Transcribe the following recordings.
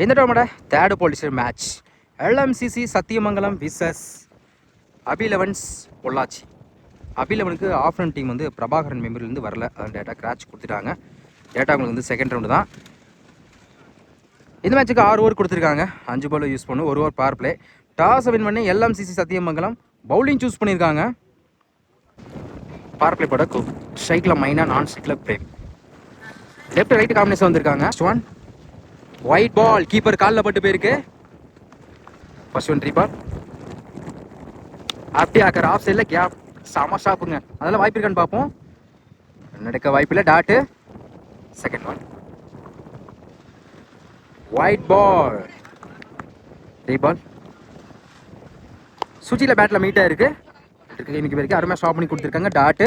இந்த டோமோட தேர்டு போலீஸர் match LMCC Sathyamangalam versus Abilavans Pollachi. அபிலவனுக்கு ஆஃப்ரன் டீம் வந்து பிரபாகரன் மெமரிலேருந்து வரல, அதான் டேட்டா கிராச் கொடுத்துட்டாங்க. டேட்டா உங்களுக்கு வந்து செகண்ட் ரவுண்டு தான். இந்த மேட்ச்சுக்கு 6 ஓவர் கொடுத்துருக்காங்க. 5 பால் யூஸ் பண்ணும், 1 over power play. Toss win பண்ணி எல்எம்சிசி சத்தியமங்கலம் பவுலிங் சூஸ் பண்ணியிருக்காங்க. பவர் பிளே போட ஸ்ட்ரைக்கில் மைனா, நான் ஸ்ட்ரைக்கில் பிரேம். லெஃப்ட் ரைட்டு காம்பினேஷன் வந்திருக்காங்க. ஒன் ஒயிட் பால், கீப்பர் காலில் பட்டு போயிருக்கு. ஃபர்ஸ்ட் ஒன் 3 பால். அப்படியே ஆக்கிற ஆஃப் சைடில் கேப், செம ஷாப்புங்க. அதெல்லாம் வாய்ப்பு இருக்கான்னு பார்ப்போம். நடக்க வாய்ப்பில்லை. Tattoo. Second one white ball, 3 பால். சுச்சியில் பேட்டில் மீட்டாக இருக்கு. இன்னைக்கு வரைக்கும் அருமையாக ஸ்டாப் பண்ணி கொடுத்துருக்காங்க. டாட்டு.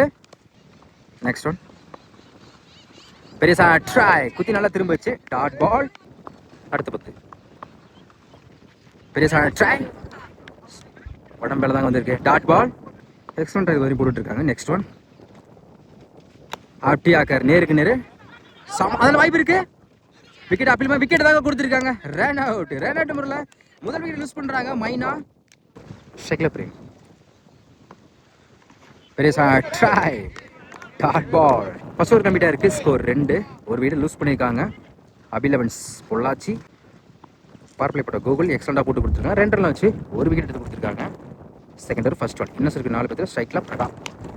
நெக்ஸ்ட் ஒன் பெரியசா ட்ரை, குத்தி நல்லா திரும்ப வச்சு டாட் பால். அடுத்த 10 பெரியசா ட்ரை, உடம்பேல தாங்க வந்திருக்கு. டாட் பால். எக்ஸ்ட்ரா ட்ரை வரையும் போட்டுருக்காங்க. நெக்ஸ்ட் ஒன் ஆப்டி ஆக்கர், நேருக்கு நேரு அதில் வாய்ப்பு இருக்கு. விக்கெட் அப்பீல் விக்கெட் தாங்க கொடுத்துருக்காங்க. Run out. ரன் அவுட் முறையில் முதல் விக்கெட் லூஸ் பண்ணுறாங்க மைனா. ஷெக்ல பிரேம். பெரியசா ட்ரை, டாட் பால். ஃபர்ஸ்ட் ஓவர் கம்ப்ளீட்டாக இருக்குது. ஸ்கோர் 2. ஒரு விக்கெட் லூஸ் பண்ணியிருக்காங்க அபிலவன்ஸ் பொள்ளாச்சி. பவர் பிளே போட்ட கூகுள் எக்ஸ்ட்ரா போட்டு கொடுத்துருக்காங்க. 2 ரன் வச்சு ஒரு விக்கெட் எடுத்து கொடுத்துருக்காங்க. Second over first one. இன்னும் இருக்கு 4 பேர். ஸ்ட்ரைக்கில் பிரகா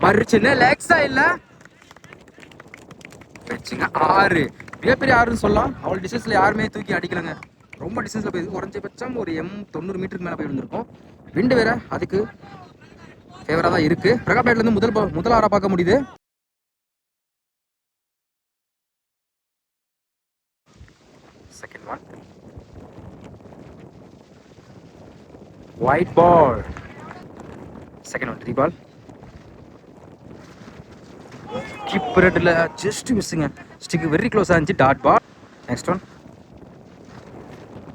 மறுச்சுன்னு லெக்ஸா இல்லை வச்சுங்க. 6 மிகப்பெரிய 6ன்னு சொல்லலாம். அவள் டிஸ்டன்ஸில் யாருமே தூக்கி அடிக்கலைங்க. ரொம்ப டிஸ்டன்ஸில் போயிருக்கு. குறைஞ்சபட்சம் ஒரு 90 மீட்டருக்கு மேலே போய் இருந்திருக்கும். விண்டு வேற அதுக்கு ஃபேவராக தான் இருக்கு. பிரகா பேட்லேருந்து முதல் ஆறாக பார்க்க முடியுது. Second one white ball. Second one 3 ball. கீப்பர்ல ஜஸ்ட் மிஸ்ஸுங்க. ஸ்டிக் வெரி க்ளோஸ் ஆச்சு. Dot ball. Next one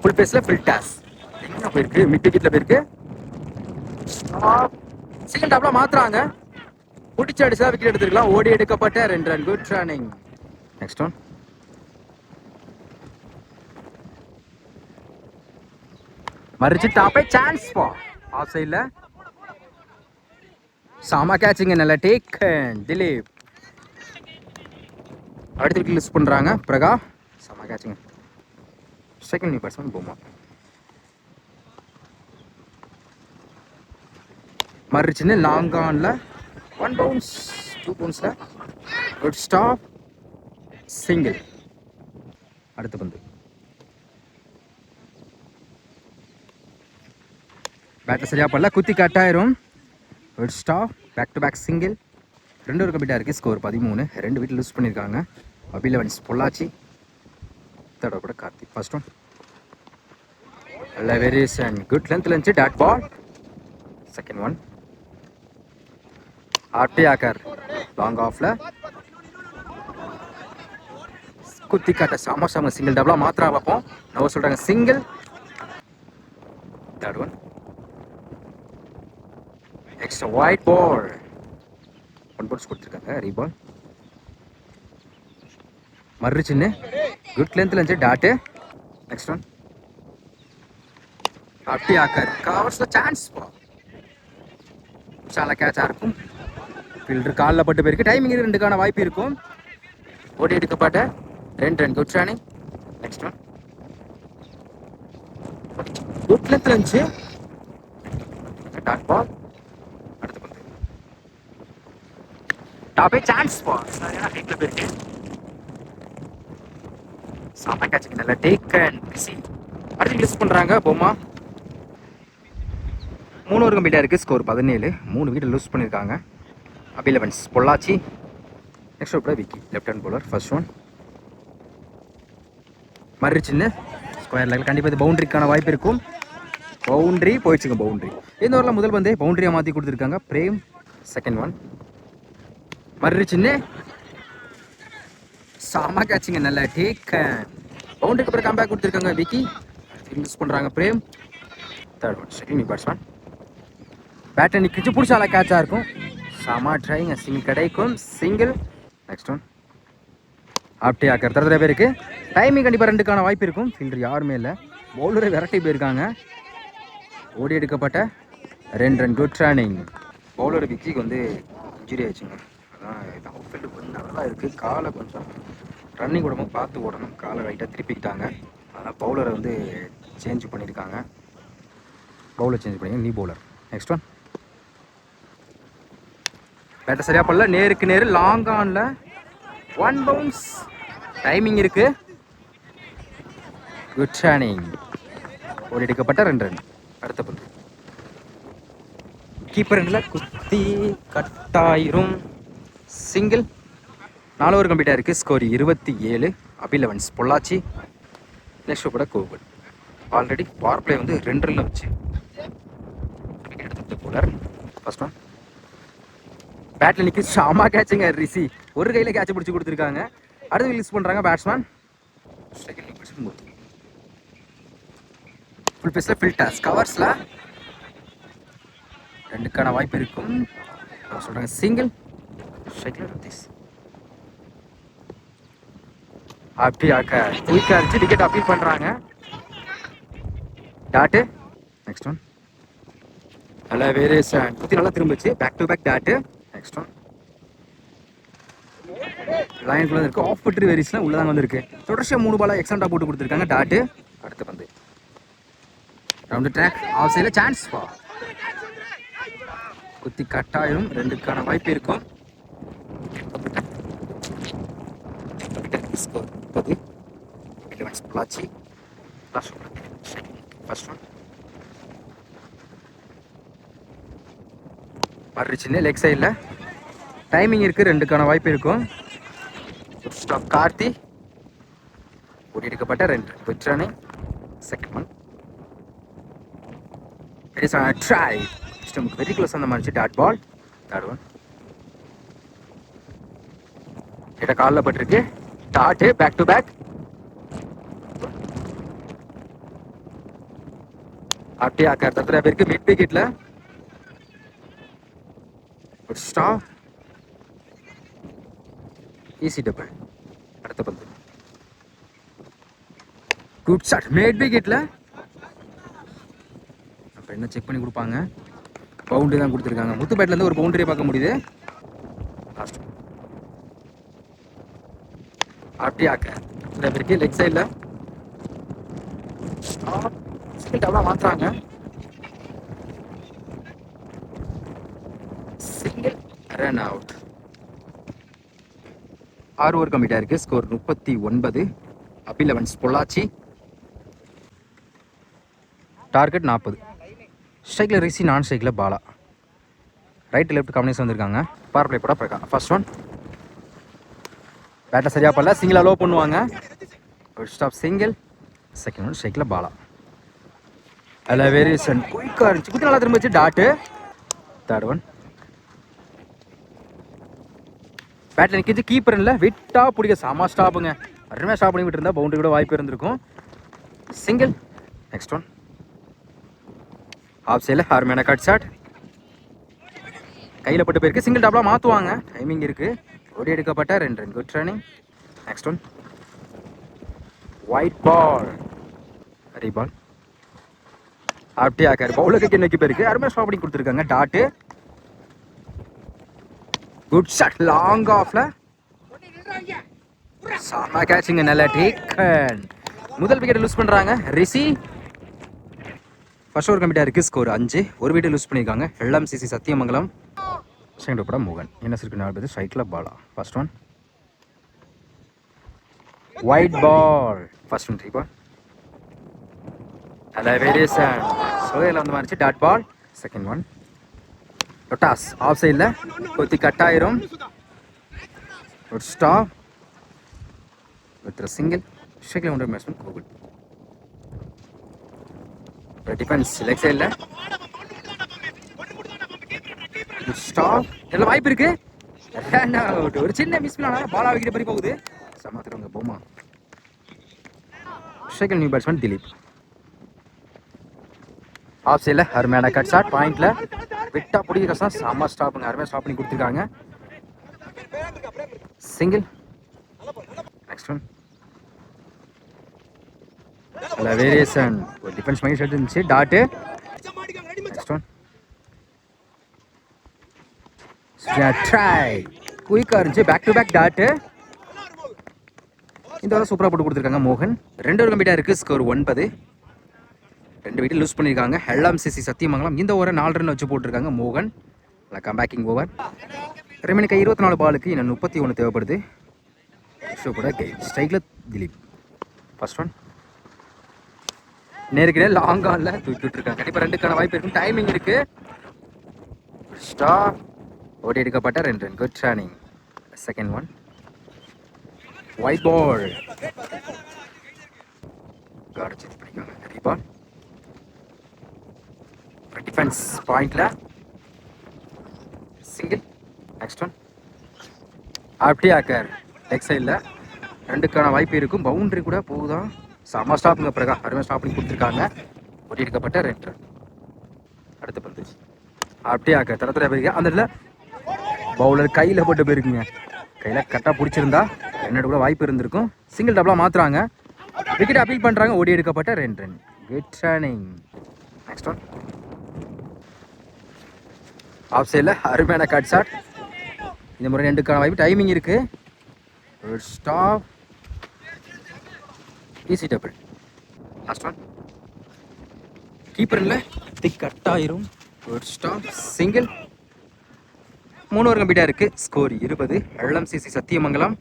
full பேஸ்ல ஃபுல் டாஸ். எங்க போயிருக்கு? மிட் விக்கெட்ல போயிருக்கு. செகண்ட் டாப்ல மாத்துறாங்க. புடிச்சு அடிச்சா விக்கெட் எடுத்துக்கலாம். ஓடி எடுக்கப்பட்ட 2 run. Good running. Next one மறிச்சு டாப்பே சான்ஸ் பா ஆஃப் சைட்ல. சாமா கேட்சிங்க. நல்ல டேக்கன் திலீப். அடுத்த விக்கெட் லிஸ்ட் பண்றாங்க பிரகா. சாமா கேட்சிங்க. செகண்ட் நியூ பேட்ஸ்மேன் பூமா. மறிச்சுன்னு லாங் ஆன்ல 1 பவுன்ஸ் 2 பவுன்ஸ்ல குட் ஸ்டாப் சிங்கிள். அடுத்த பந்து பேட்டர் சரியா பண்ணல. குத்தி கட்டாயிரும். Good stop. Back to back single. 2 over கம்ப்ளீட்டாக இருக்குது. ஸ்கோர் 13. 2 விக்கெட் லூஸ் பண்ணியிருக்காங்க அபிலவன்ஸ் பொள்ளாச்சி. தேர்ட் ஓவர் கூட கார்த்திக். ஃபர்ஸ்ட் ஒன் லெவரேஷன் குட் லென்த்ல இருந்துச்சு. Dot ball. செகண்ட் ஒன் ஆர்டி ஆக்கர் லாங் ஆஃப்ல குத்தி காட்ட சாம சிங்கிள். டபுளா மாத்திரா பார்ப்போம். நோ சொல்றாங்க single. Third one extra wide ball. 1 balls கொடுத்துருக்காங்க. ரீபால் மறுச்சுன்னு குட் லென்த்ல இருந்துச்சு. டாட்டு. நெக்ஸ்ட் ஒன் ஆர்டி ஆக்கர் கவர்ஸ்ல சான்ஸ் பா. சால கேட்சா இருக்கும். ஃபீல்டர் காலில் பட்டு போயிருக்கு. டைமிங் 2க்கான வாய்ப்பு இருக்கும். ஓடி எடுக்கப்பட்ட 2 run. Good running. Next one good லென்த்ல இருந்துச்சு. Dot ball. அடுத்த பந்து டாப்பே சான்ஸ் பா. ஹைட்ல போயிருக்கு. சாமா கேட்சிங். நல்ல டேக்கன் பிசி. அடுத்து லிஸ்ட் பண்றாங்க பொம்மா. 3 ஓவர் கம்ப்ளீட்டாக இருக்குது. ஸ்கோர் 17. 3 விக்கெட் லூஸ் பண்ணியிருக்காங்க அபிலவன்ஸ் Pollachi. Next over Vicky left hand bowler. First one மறுச்சுன்னு ஸ்கொயர் லைன். கண்டிப்பாக இது பவுண்டரிக்கான வாய்ப்பு இருக்கும். பவுண்டரி போயிடுச்சுங்க. பவுண்டரி. இந்த ஓவரில் முதல் பந்தே பவுண்டரியாக மாற்றி கொடுத்துருக்காங்க பிரேம். செகண்ட் ஒன் மறுச்சுன்னு சாமா கேட்சிங்க. நல்ல டேக்கன். பவுண்டரிக்கு அப்புறம் கம்பேக் கொடுத்துருக்காங்க விக்கி. யூஸ் பண்ணுறாங்க Prem. Third one second new batsman. Batter நிற்கிச்சு. பிடிச்சால கேட்சாக இருக்கும். சாமா ட்ரைங்க. சிங்கிள் கிடைக்கும். சிங்கிள். நெக்ஸ்ட் ஒன் ஆப்டி ஆக்கர். தர பேருக்கு டைமிங் கண்டிப்பாக 2க்கான வாய்ப்பு இருக்கும். ஃபீல்டர் யாருமே இல்லை. பவுலரை விரட்டி போயிருக்காங்க. ஓடி எடுக்கப்பட்ட 2 ரன். Good running. பவுலர் விக்கிக்கு வந்து இன்ஜுரி ஆயிடுச்சுங்க. அதான் அவுட் ஃபீல்டு கொஞ்சம் நல்லா இருக்குது. காலை கொஞ்சம் ரன்னிங் விடவும் பார்த்து ஓடணும். காலை ரைட்டாக திருப்பிக்கிட்டாங்க. அதனால் பவுலரை வந்து சேஞ்ச் பண்ணியிருக்காங்க. பவுலர் சேஞ்ச் பண்ணிங்க. நீ பவுலர். Next one. பேட்டை சரியாக பண்ணல. நேருக்கு நேரு லாங் ஆனில் 1 பவுன்ஸ். டைமிங் இருக்கு. Good running. ஓடி எடுக்கப்பட்ட 2 ரன். அடுத்த பந்து கீப்பர் எண்டில் குத்தி கட்டாயிரும். சிங்கிள். 4 ஓவர் கம்ப்ளீட்டாக இருக்குது. ஸ்கோர் 27. அபிலவன்ஸ் பொள்ளாச்சி. நெக்ஸ்ட் கூட கோகுல். ஆல்ரெடி பவர் பிளே வந்து 2 ரன்ல வச்சு எடுத்து போலர். First one. பேட்டில் நிற்கி ஷாமா கேட்சுங்க. ரிஷி ஒரு கையில் கேட்ச் பிடிச்சி கொடுத்துருக்காங்க. அடுத்து ரிலீஸ் பண்ணுறாங்க பேட்ஸ்மேன். ஃபுல் பேஸில் ஃபில்டர்ஸ் கவர்ஸில் 2க்கான வாய்ப்பு இருக்கும். சொல்கிறாங்க சிங்கிள். ஸ்ட்ரைக்கில் ரத்தீஸ். அப்படியாக்க குயிக்காக அடிச்சு விக்கெட் அப்பீல் பண்ணுறாங்க. டாட்டு. Next one. நல்லா வேரியேஷன் குத்தி நல்லா திரும்பிச்சு. Back to back dot. Next one. லைனுக்குள்ள இருக்கு. ஆஃப் பட்டு வேரியேஷன் உள்ளதாங்க வந்திருக்கு. தொடர்ச்சியாக 3 பாலா எக்ஸாம்டா போட்டு கொடுத்துருக்காங்க. டாட்டு. அடுத்த பந்து ரவுண்ட் ட்ராக். ஆஃப் சைடில் சான்ஸ் குத்தி கட்டாயிரும். 2க்கான வாய்ப்பு இருக்கும். பொள்ளாச்சி. First one. சின்ன லெக் சைடில் டைமிங் இருக்குது. 2க்கான வாய்ப்பு இருக்கும். ஸ்டாப் கார்த்தி. ஓடி எடுக்கப்பட்ட 2 good running. Second one. Try. Very close அந்த மாதிரி டாட் பால். Third one. கிட்ட காலில் பட்டிருக்கு. டாட்டு. Back to back. அப்படியே அக்கறை பேருக்கு மிட் விக்கெட்ல ஸ்டாப். Easy double. அடுத்த பந்து குட் ஷாட். மிட் விக்கெட்ல அப்போ என்ன செக் பண்ணி கொடுப்பாங்க. பவுண்டரி தான் கொடுத்துருக்காங்க. முத்து பேட்லேருந்து ஒரு பவுண்டரியை பார்க்க முடியுது. லாஸ்ட் அப்படியே அக்கறை லெக் சைடில் டபுளாக மாற்றுறாங்க. சிங்கிள். Run out. 6 ஓவர் கம்ப்ளீட்டாக இருக்குது. ஸ்கோர் 39. அபிலவன்ஸ் பொள்ளாச்சி. டார்கெட் 40. ஸ்ட்ரைக்கில் ரிஷி. நான் ஸ்ட்ரைக்கில் பாலா. ரைட்டு லெஃப்ட் காம்பினேஷன் வந்திருக்காங்க. பவர் பிளே போட பிரகா. First one. பேட்டை சரியாக பண்ணல. சிங்கிள் அலோவ் பண்ணுவாங்க. Stop single. Second one. ஸ்ட்ரைக்கில் பாலா. அதில் வேரியேஷன் குயிக்காக இருந்துச்சு. குத்தி நல்லா திரும்ப வச்சு டாட்டு. Third one. பேட்டில் நிற்கிச்சு. கீப்பர் இல்லை. விட்டா பிடிக்க சாமா ஸ்டாப்புங்க. அருமையாக ஸ்டாப் பண்ணி விட்டு இருந்தால் பவுண்டரி கூட வாய்ப்பு இருந்திருக்கும். சிங்கிள். Next one. ஆஃப் சைடில் அருமையான கட் ஷாட். கையில் பட்டு போயிருக்கு. சிங்கிள் டபுளாக மாற்றுவாங்க. டைமிங் இருக்குது. ஓடி எடுக்கப்பட்ட 2 run. Good running. Next one. White ball. Ball. அப்படியே ஆக்காரு. பவுலருக்கு இன்னைக்கு போயிருக்கு. அருமையாக ஸ்டாப் பண்ணி கொடுத்துருக்காங்க. டாட்டு. Good shot. லாங் ஆஃப்ல சாமா கேட்சிங்க. நல்ல டேக்கன். முதல் விக்கெட் லூஸ் பண்ணுறாங்க ரிஷி. ஃபர்ஸ்ட் ஓவர் கம்ப்ளீட்டாக இருக்குது. ஸ்கோர் 5. ஒரு விக்கெட் லூஸ் பண்ணியிருக்காங்க. LMCC சத்தியமங்கலம். செகண்ட் ஓவர் மோகன். என்ன இருக்கு 4 பேர். ஸ்ட்ரைக்கில் Bala. First one. White ball. First one. 3 ball. அதில் வேரியேஷன் சோதையில் வந்து மாறிச்சு. Dot ball. Second one. டாஸ். ஆஃப் சைடில் கொத்தி கட்டாயிரும். ஒரு ஸ்டாப் வித் சிங்கிள். ஸ்ட்ரைக்கில் ஒன்று பேட்ஸ்மேன் கோகுல். டிஃபென்ஸ் லெக் சைடில் ஸ்டாப். நல்ல வாய்ப்பு இருக்கு. ஒரு சின்ன மிஸ் பண்ணால பாலா விக்கெட் பறி போகுது. சமாத்திரவங்க போமா. ஸ்ட்ரைக்கில் நியூ பேட்ஸ்மேன் திலீப். ஆஃப் சைடில் அருமையான கட் ஷாட். பாயிண்ட்ல விட்டா பிடிக்க கஷ்டம். செம்ம ஸ்டாப்புங்க. அருமையாக ஸ்டாப் பண்ணி கொடுத்துருக்காங்க. சிங்கிள். Next one. அதில் வேரியேஷன் ஒரு டிஃபென்ஸ் மைண்ட் செட் இருந்துச்சு. டாட்டு நெக்ஸ்ட் ஒன் ட்ரை குயிக்காக இருந்துச்சு. Back to back dot. இந்த வாரம் சூப்பராக போட்டு கொடுத்துருக்காங்க மோகன். 2 ஓவர் கம்ப்ளீட்டாக இருக்குது. ஸ்கோர் 9. 2 விக்கெட் லூஸ் பண்ணியிருக்காங்க. எல்எம்சிசி சத்தியமங்கலம் இந்த ஓவரை 4 ரன் வச்சு போட்டிருக்காங்க மோகன். கம்பேக்கிங் ஓவர். ரிமைனிங் 24 பாலுக்கு இன்னும் 31 தேவைப்படுது. ஷோ கூட ஸ்ட்ரைக்கில் திலீப். ஃபர்ஸ்ட் ஒன் நேருக்கு நேர் லாங் ஆனில் தூக்கி விட்டுருக்காங்க. கண்டிப்பாக 2க்கான வாய்ப்பு இருக்கும். டைமிங் இருக்கு. ஸ்டார் ஓடி எடுக்கப்பட்ட 2 run. Good running. Second one white ball. Guard change பண்ணிக்காங்க. Ready ball. டிஃபென்ஸ் பாயிண்ட்ல சிங்கிள். நெக்ஸ்ட் ஒன் ஆப்டியாக்கர் லெக் சைடில் 2க்கான வாய்ப்பு இருக்கும். பவுண்டரி கூட போகுதான். செம்ம ஸ்டாப்புங்க. பிறகு அருமையாக ஸ்டாப் பண்ணி கொடுத்துருக்காங்க. ஒட்டி எடுக்கப்பட்ட 2 ரன். அடுத்த பந்து ஆப்டியாக்கர் தரத்துல போயிருக்க. அந்த இடத்துல பவுலர் கையில் போட்டு போயிருக்குங்க. கையில் கரெக்டாக பிடிச்சிருந்தா என்னோட கூட வாய்ப்பு இருந்திருக்கும். சிங்கிள் டபுளாக மாற்றுறாங்க. விக்கெட் அப்பீல் பண்ணுறாங்க. ஓடி எடுக்கப்பட்ட 2 run. Good running. Next one off சைடில் அருமையான கட் ஷாட். இந்த முறை 2க்கான வாய்ப்பு. டைமிங் இருக்கு. ஒரு stop. Easy double. Last one கீப்பரில் திக் கட் ஆயிரும். ஒரு ஸ்டாப் சிங்கிள். 3 ஓவர் கம்ப்ளீட்டாக இருக்கு. Score 20. LMCC Sathyamangalam.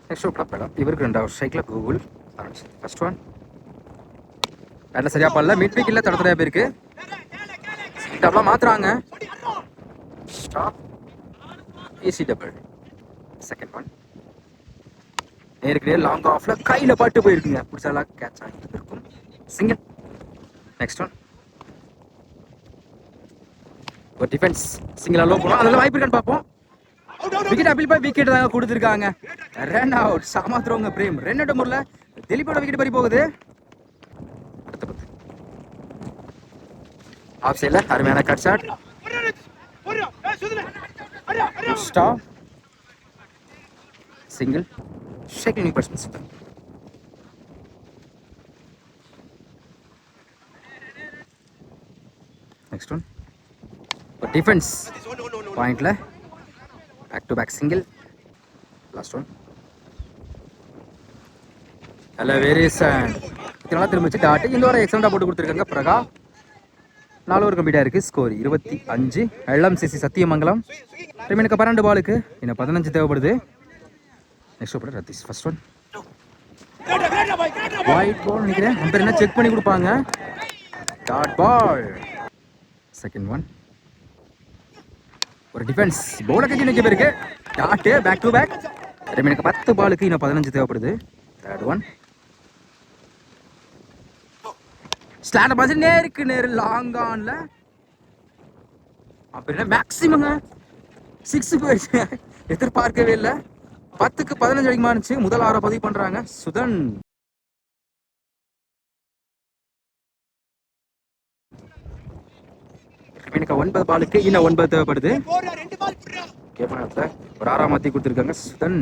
Next over இவருக்கு 2வது ஸ்ட்ரைக்கில் கூகுள். ஃபர்ஸ்ட் ஒன் பேட்டில் சரியா பண்ணல. மிட் விக்கெட்டில் தடத்தடையாக போயிருக்கு. டபுளாக மாற்றுறாங்க. Stop easy double. Second one நேருக்கு நேர் லாங் ஆஃப்ல கையில் பட்டு போயிருக்குங்க. பிடிச்சாலாம் கேட்ச் ஆகிட்டு இருக்கும். சிங்கிள். நெக்ஸ்ட் ஒன் ஒரு டிஃபென்ஸ் சிங்கிள் லோ போனோம். அதில் வாய்ப்பு இருக்கான்னு பார்ப்போம். விக்கெட் அப்பீல் போய் விக்கெட் தாங்க கொடுத்துருக்காங்க. Run out. சமாத்திரவங்க பிரேம். 2 முறையில் திலீப்போட விக்கெட் பறி போகுது. அடுத்த பத்து ஆஃப் சைடில் அருமையான கட் ஷாட். Stop single. ஷேக்கிங் new batsman. Next one defence பாயிண்ட்ல back to back single. Last one நல்ல வேரியேஷன். இதனால திரும்பிச்சு டாட்டு. இந்த வாரம் எக்ஸலண்டா போட்டு கொடுத்துருக்காங்க. பிரகா 4 ஓவர் கம்ப்ளீட்டாக இருக்குது. ஸ்கோர் 25. எல்எம்சிசி சத்தியமங்கலம். ரிமைனுக்கு 12 பாலுக்கு இன்னும் 15 தேவைப்படுது. Next over Ratheesh. First one white ball நினைக்கிறேன். அம்பர் என்ன செக் பண்ணி கொடுப்பாங்க. Dot ball. செகண்ட் ஒன் ஒரு டிஃபென்ஸ் பவுலர் கட்டி நிற்க போயிருக்கு. Dot back to back. ரிமைனுக்கு 10 பாலுக்கு இன்னும் 15 தேவைப்படுது. தேர்ட் ஒன் ஸ்லாண்ட் பாஸ் நேருக்கு நேரு லாங் ஆன்ல. அப்படின்னா மேக்ஸிமங்க 6 போயிடுச்சு. எதிர்பார்க்கவே இல்லை. 10க்கு 15 அடிக்குமா இருந்துச்சு. முதல் 6 பதிவு பண்றாங்க சுதன். எனக்கு 9 பாலுக்கு இன்னும் 9 தேவைப்படுது. கேப்பனத்துல ஒரு 6 மாத்தி கொடுத்துருக்காங்க சுதன்.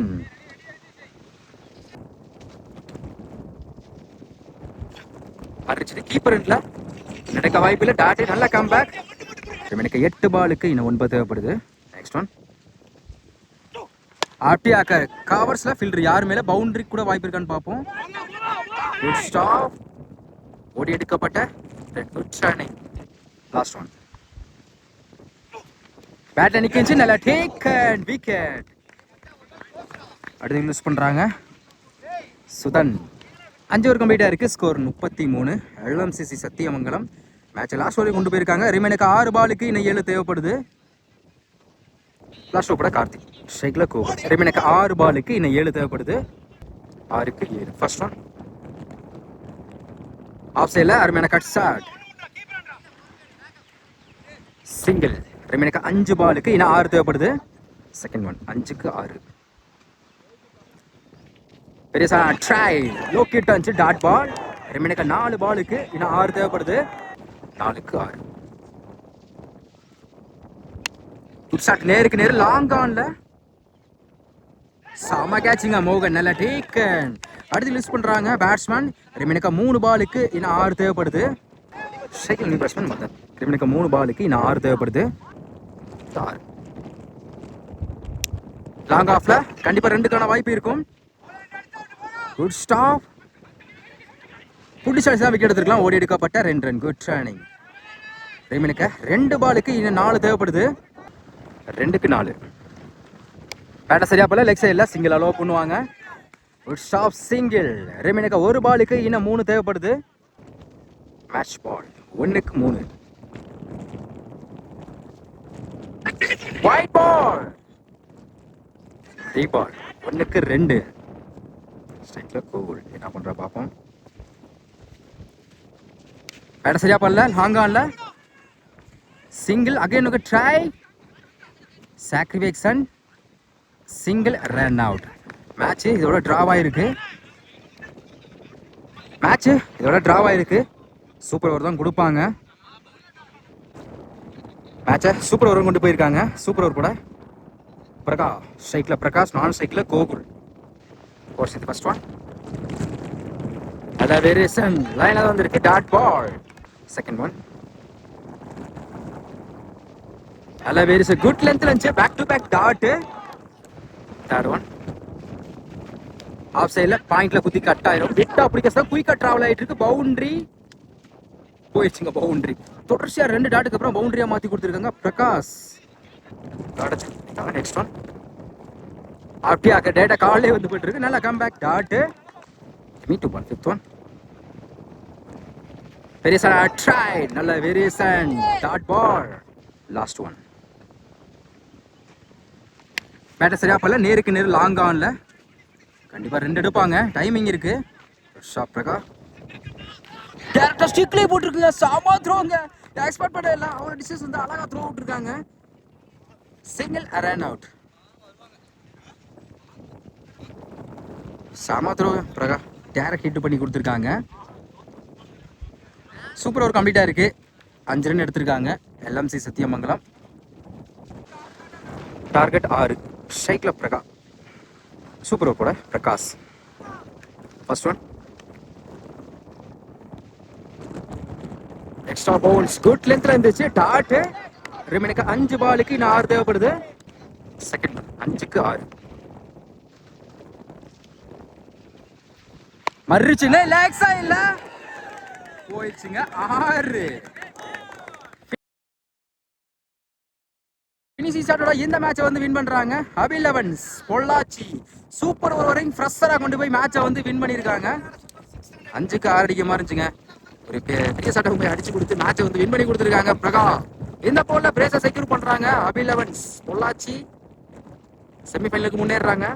அடிச்சுட்டு கீப்பர் நடக்க வாய்ப்பு இல்லை. டாட்டே நல்ல கம்பேக். எனக்கு 8 பாலுக்கு இன்னும் 9 தேவைப்படுது. நெக்ஸ்ட் ஒன் ஆப்டியாக்க கவர்ஸ்ல ஃபீல்டர் யார் மேல பவுண்டரி கூட வாய்ப்பு இருக்கான்னு பார்ப்போம். Good stop. ஓடி எடுக்கப்பட்ட குட் ரன்னிங். லாஸ்ட் ஒன் பேட்ல நிக்கிச்சு. நல்ல டேக் அண்ட் விக்கெட். அடுத்து யூஸ் பண்றாங்க சுதன். 5 ஓவர் கம்ப்ளீட்டாக இருக்குது. ஸ்கோர் 33. எல்எம்சிசி சத்தியமங்கலம் மேட்சை லாஸ்ட் ஓவரை கொண்டு போயிருக்காங்க. ரிமைனுக்கு 6 பாலுக்கு இன்னும் 7 தேவைப்படுது. லாஸ்ட் ஓவர் கார்த்திக் ஷேக்ல கோவர். ரிமைனுக்கு 6 பாலுக்கு இன்னும் 7 தேவைப்படுது. 6க்கு 7. ஃபர்ஸ்ட் ஒன் ஆஃப் சைடில் அருமையான கட் ஷாட். சிங்கிள். ரிமைனுக்கு 5 பாலுக்கு இன்னும் 6 தேவைப்படுது. செகண்ட் ஒன் 5க்கு 6. பெரிய ட்ரை லோக்கேட் ஆச்சு. Dot ball. ரிமைனுக்கு 4 பாலுக்கு இன்னும் 6 தேவைப்படுது. 4க்கு 6. குட் ஷாட் நேருக்கு நேரு லாங் ஆன்ல. செம கேட்சிங்க மோகன், நல்ல டேக்கன். அடுத்து லிஸ்ட் பண்றாங்க பேட்ஸ்மேன். ரிமினுக்கு 3 பாலுக்கு இன்னும் 6 தேவைப்படுது. ஷைக்கில் நியூ பேட்ஸ்மேன் மதன். ரிமினுக்கு 3 பாலுக்கு இன்னும் 6 தேவைப்படுது. லாங் ஆஃப்ல கண்டிப்பா 2க்கான வாய்ப்பு இருக்கும். Good stop. புடிச்சாச்சு தான் விக்கெட் எடுத்துக்கலாம். ஓடி எடுக்கப்பட்ட 2 ரன். Good running. ரிமினுக்கு 2 பாலுக்கு இன்னும் 4 தேவைப்படுது. 2க்கு 4. பேட்டை சரியா போல, லெக் சைடில் சிங்கிள் அலோவ் பண்ணுவாங்க. Good stop, single. ரிமினுக்கு 1 பாலுக்கு இன்னும் 3 தேவைப்படுது. மேட்ச் பால் 1க்கு 3. White ball. 3 பால் 1க்கு 2. ஸ்ட்ரைக்ல கோல். என்ன பண்ற பாப்போம். பேட்டை சரியா பண்ணல, லாங் ஆன்ல சிங்கிள். அகைன் ஒரு ட்ரை. சாக்ரிஃபிகேஷன். Single, run out. மேட்ச் இதோட டிராவாயிருக்கு. சூப்பர் ஓவர் தான் கொடுப்பாங்க. மேட்சை சூப்பர் ஓவர் கொண்டு போயிருக்காங்க. சூப்பர் ஓவர் கூட பிரகாஷ், ஸ்ட்ரைக்ல பிரகாஷ், நான் ஸ்ட்ரைக்ல கோகுல். கோர்ஸ் இது ஃபர்ஸ்ட் ஒன். அத வேரியேஷன் லைன்ல வந்திருக்கு. Dot ball. Second one. அல்ல வேரியேஷன் குட் லென்த்ல இருந்துச்சு. Back to back dot. Third one. Off சைடில் பாயிண்ட்ல குத்தி கட் ஆயிரும். விட்டா பிடிக்க குயிக்கா டிராவல் ஆயிட்டு இருக்கு. பவுண்டரி போயிடுச்சுங்க. பவுண்டரி தொடர்ச்சியா 2 டாட்டுக்கு அப்புறம் பவுண்டரியா மாத்தி கொடுத்துருக்காங்க பிரகாஷ். Next one. அப்படியே டேட்டா காலே வந்து போயிட்டு இருக்கு. நல்லா கம் பேக் டாட். மீ 2 ball. Fifth one. Variation try. நல்ல variation dot ball. Last one. பேட்டை சரியா பண்ணல, நேருக்கு நேரு லாங் ஆன்ல. கண்டிப்பா 2 எடுப்பாங்க. டைமிங் இருக்கு. ஷாப் பிரகா டேரக்டா ஸ்டிக்லயே போட்டுருக்குங்க. சாமா த்ரோங்க. எக்ஸ்பெக்ட் பண்ண இல்ல. அவரோட டிசிஷன் வந்து அழகா த்ரோ விட்டுருக்காங்க. Single, run out. சாமா த்ரோ பிரகா டேரக்ட் ஹிட் பண்ணி கொடுத்துருக்காங்க. சூப்பர் ஓவர் கம்ப்ளீட்டா இருக்கு. 5 ரன் எடுத்திருக்காங்க எல்எம்சி சத்தியமங்கலம். டார்கெட் 6. ஸ்ட்ரைக்ல பிரகா. சூப்பர் ஓவர் கூட பிரகாஷ். First one. எக்ஸ்ட்ரா பவுல்ஸ் குட் லென்த்ல இருந்துச்சு. டாட். ரிமைனுக்கு 5 பாலுக்கு இன்னும் 6 தேவைப்படுது. செகண்ட் 5க்கு 6. மறுச்சுங்க. லேக்ஸா இல்ல போயிடுச்சுங்க. 6. இந்த மேட்சை வந்து வின் பண்றாங்க அபி லெவன்ஸ் பொள்ளாச்சி. சூப்பர் ஓவரிங் ஃப்ரெஷரா கொண்டு போய் மேட்சை வந்து வின் பண்ணிருக்காங்க. 5க்கு 6 அடிக்க மாறிச்சுங்க. ஒரு பெரிய சட்டம் போய் அடிச்சு கொடுத்து மேட்சை வந்து வின் பண்ணி கொடுத்துருக்காங்க பிரகா. இந்த போல பிரேஸை செக்யூர் பண்றாங்க அபி லெவன்ஸ் பொள்ளாச்சி. செமிஃபைனலுக்கு முன்னேறாங்க.